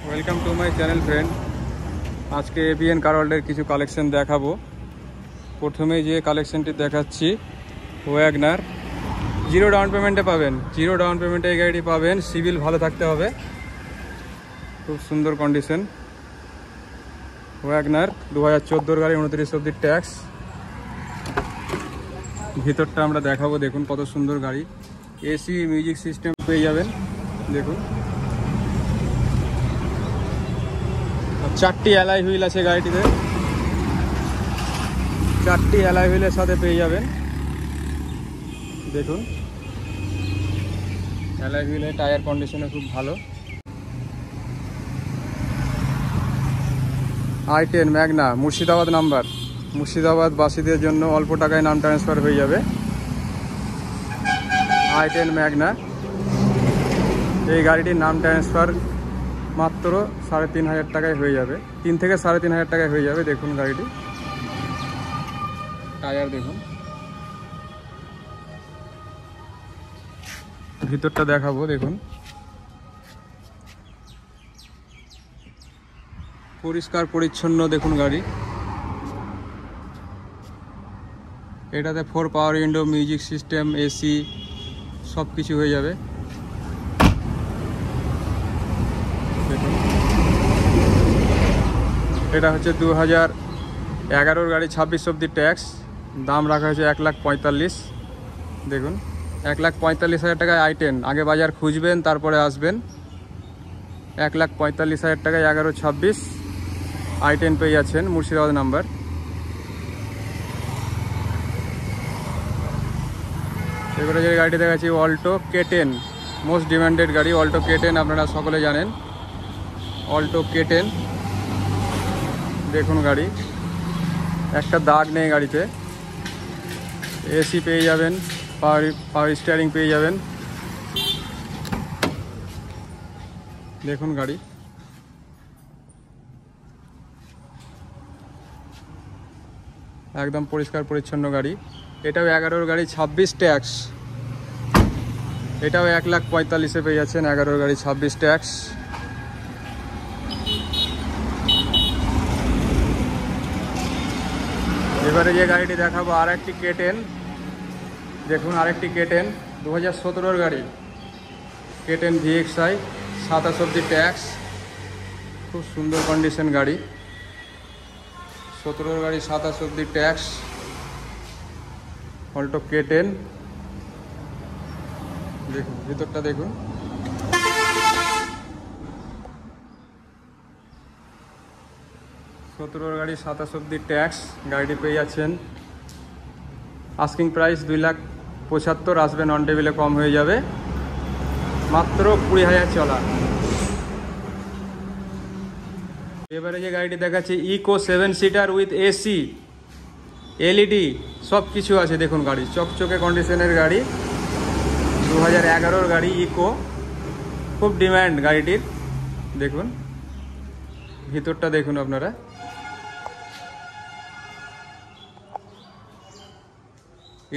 Welcome to my channel friend. আজকে ABN কার ওয়ার্ল্ডের কিছু কালেকশন দেখাবো। প্রথমে যে কালেকশনটি দেখাচ্ছি ওয়াগনার, জিরো ডাউন পেমেন্টে পাবেন। জিরো ডাউন পেমেন্টে এই গাড়িটি পাবেন। সিভিল ভালো থাকতে হবে, খুব সুন্দর কন্ডিশন। ওয়াগনার 2014 গাড়ি, 29 অব্দি ট্যাক্স। ভিতরটা আমরা দেখাবো, দেখুন কত সুন্দর গাড়ি। এসি মিউজিক সিস্টেম পেয়ে যাবেন, দেখুন। 4টি অ্যালয় হুইল আছে গাড়িটিতে, 4টি অ্যালয় হুইলের সাথে পেয়ে যাবেন, দেখুন। অ্যালয় হুইলের টায়ার কন্ডিশনে খুব ভালো। i10 Magna, Murshidabad number. Murshidabad বাসীদের জন্য অল্প টাকায় নাম ট্রান্সফার হয়ে যাবে। i10 ম্যাগনা, এই গাড়িটির নাম ট্রান্সফার মাত্র 3,500 টাকায় হয়ে যাবে। 3 থেকে 3,500 টাকায় হয়ে যাবে। দেখুন গাড়িটি, টায়ার দেখুন। ভিতরটা দেখাবো, দেখুন। পরিষ্কার পরিচ্ছন্ন দেখুন গাড়ি। এটাতে 4 পাওয়ার উইন্ডো, মিউজিক সিস্টেম, এসি সব কিছু হয়ে যাবে, দেখুন। এটা হচ্ছে 2011 গাড়ি, 26 অব্দি ট্যাক্স। দাম রাখা হয়েছে 1,45,000। দেখুন, 1,45,000 টাকায় i10। আগে বাজার খুঁজবেন, তারপরে আসবেন। 1,45,000 টাকায় 11-26 i10 পেয়ে যাচ্ছেন, মুর্শিদাবাদ নাম্বার। এবারে যে গাড়িটি দেখাচ্ছি অল্টো K10, মোস্ট ডিমান্ডেড গাড়ি। অল্টো K10 আপনারা সকলে জানেন। অল্টো K10 দেখুন গাড়ি, একটা দাগ নেই গাড়িতে। এসি পেয়ে যাবেন, পাওয়ার স্টিয়ারিং পেয়ে যাবেন, দেখুন গাড়ি। একদম পরিষ্কার পরিচ্ছন্ন গাড়ি। এটাও 11 গাড়ি, 26 ট্যাক্স। এটাও 1,45,000 পেয়ে যাচ্ছেন, 11 গাড়ি, 26 ট্যাক্স। এবারে যে গাড়িটি দেখাবো আরেকটি K10, দেখুন আরেকটি K10, 2017 গাড়ি, K10 VXI, 27 অব্দি ট্যাক্স। খুব সুন্দর কন্ডিশন গাড়ি। 17 গাড়ি, 27 অব্দি ট্যাক্স। অল্টো K10 দেখুন, ভিতরটা দেখুন। গাড়ি, 27 অব্দি ট্যাক্স। গাড়িটি পেয়ে যাচ্ছেন, আস্কিং প্রাইস 2,75,000। আসবেন, অন টেবিলে কম হয়ে যাবে। মাত্র 20,000 চলা। এবারে যে গাড়িটি দেখাচ্ছি Eeco 7 seater with AC, LED সব কিছু আছে। দেখুন গাড়ি চকচকে কন্ডিশনের গাড়ি, 2011 গাড়ি ইকো, খুব ডিমান্ড গাড়িটির। দেখুন ভিতরটা দেখুন আপনারা।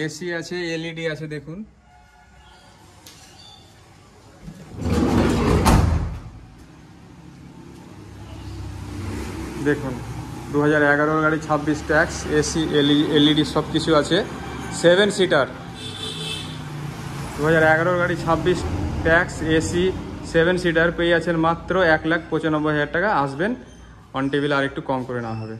এসি আছে, এলইডি আছে, দেখুন। দেখুন 2011 গাড়ি, 26 ট্যাক্স, এসি এলইডি সব কিছু আছে। 7 সিটার, 2011 গাড়ি, 26 ট্যাক্স, এসি, 7 সিটার পেয়ে যাচ্ছেন মাত্র 1,95,000 টাকা। আসবেন, অন টেবিল আর একটু কম করে নেওয়া হবে।